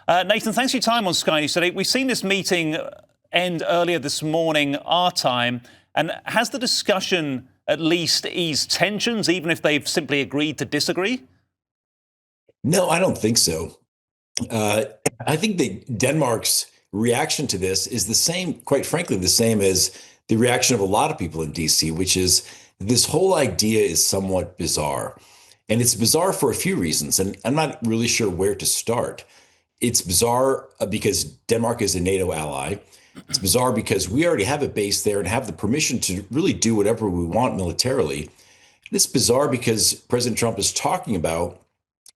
Nathan, thanks for your time on Sky News today. We've seen this meeting end earlier this morning, our time, and has the discussion at least eased tensions, even if they've simply agreed to disagree? No, I don't think so. I think that Denmark's reaction to this is the same, quite frankly, the same as the reaction of a lot of people in DC, which is this whole idea is somewhat bizarre. And it's bizarre for a few reasons, and I'm not really sure where to start. It's bizarre because Denmark is a NATO ally. It's bizarre because we already have a base there and have the permission to really do whatever we want militarily. It's bizarre because President Trump is talking about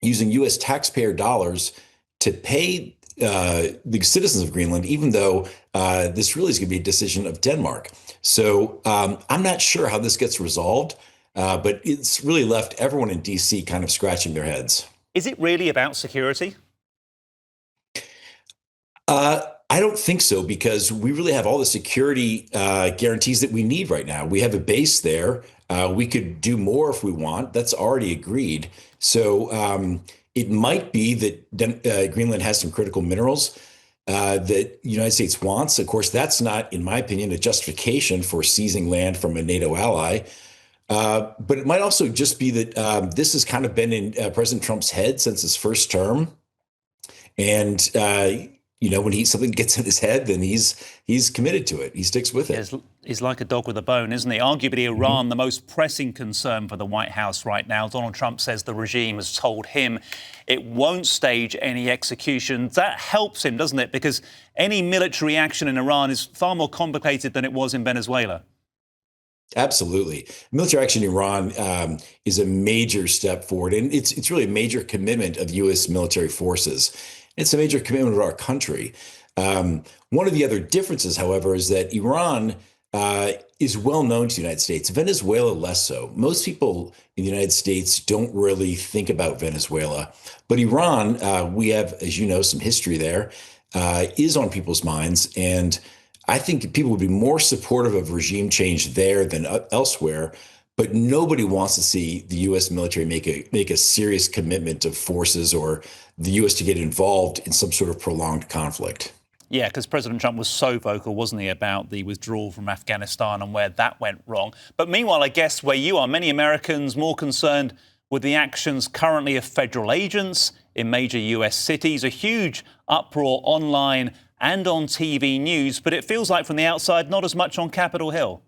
using U.S. taxpayer dollars to pay the citizens of Greenland, even though this really is going to be a decision of Denmark. So I'm not sure how this gets resolved, but it's really left everyone in D.C. kind of scratching their heads. Is it really about security? I don't think so, because we really have all the security guarantees that we need right now. We have a base there. We could do more if we want. That's already agreed. So it might be that Greenland has some critical minerals that the United States wants. Of course, that's not, in my opinion, a justification for seizing land from a NATO ally. But it might also just be that this has kind of been in President Trump's head since his first term. And when something gets in his head, then he's committed to it. He sticks with it. He's like a dog with a bone, isn't he? Arguably, Iran, the most pressing concern for the White House right now. Donald Trump says the regime has told him it won't stage any executions. That helps him, doesn't it? Because any military action in Iran is far more complicated than it was in Venezuela. Absolutely. Military action in Iran is a major step forward, and it's really a major commitment of U.S. military forces. It's a major commitment of our country. One of the other differences, however, is that Iran is well known to the United States. Venezuela, less so. Most people in the United States don't really think about Venezuela. But Iran, we have, as you know, some history there, is on people's minds. And I think people would be more supportive of regime change there than elsewhere. But nobody wants to see the U.S. military make a serious commitment of forces or the U.S. to get involved in some sort of prolonged conflict. Yeah, because President Trump was so vocal, wasn't he, about the withdrawal from Afghanistan and where that went wrong. But meanwhile, I guess where you are, many Americans more concerned with the actions currently of federal agents in major U.S. cities, a huge uproar online and on TV news. But it feels like from the outside, not as much on Capitol Hill.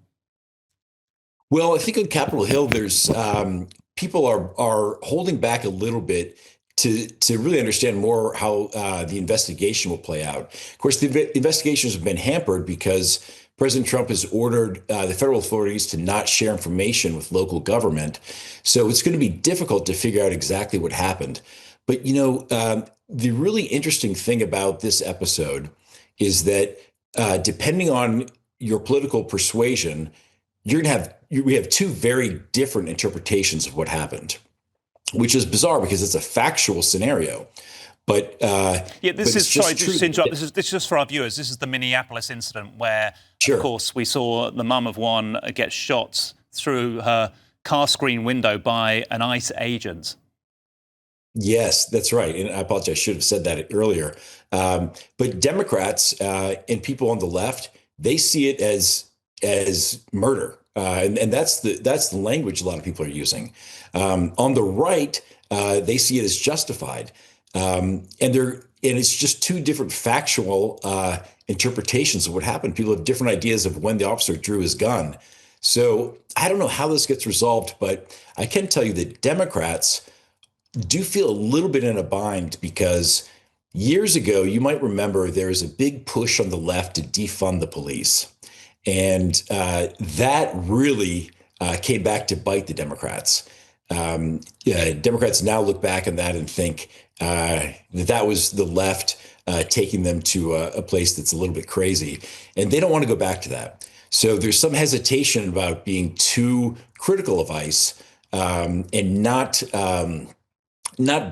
Well, I think on Capitol Hill, there's people are holding back a little bit to really understand more how the investigation will play out. Of course, the investigations have been hampered because President Trump has ordered the federal authorities to not share information with local government. So it's going to be difficult to figure out exactly what happened. But, the really interesting thing about this episode is that depending on your political persuasion, we have two very different interpretations of what happened, which is bizarre because it's a factual scenario. But this is just for our viewers. This is the Minneapolis incident where, sure, of course, we saw the mum of one get shot through her car screen window by an ICE agent. Yes, that's right. And I apologize, I should have said that earlier. But Democrats and people on the left, they see it as murder. And that's the language a lot of people are using. On the right, they see it as justified. And it's just two different factual interpretations of what happened. People have different ideas of when the officer drew his gun. So I don't know how this gets resolved, but I can tell you that Democrats do feel a little bit in a bind because years ago, you might remember there was a big push on the left to defund the police. And that really came back to bite the Democrats. Democrats now look back on that and think that was the left taking them to a place that's a little bit crazy. And they don't want to go back to that. So there's some hesitation about being too critical of ICE and not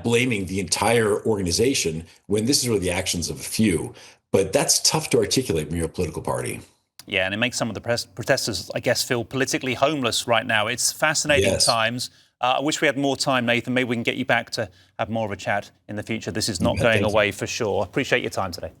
blaming the entire organization when this is really the actions of a few. But that's tough to articulate when you're a political party. Yeah, and it makes some of the protesters, I guess, feel politically homeless right now. It's fascinating times. I wish we had more time, Nathan. Maybe we can get you back to have more of a chat in the future. This is not going Thank you. away for sure. Appreciate your time today.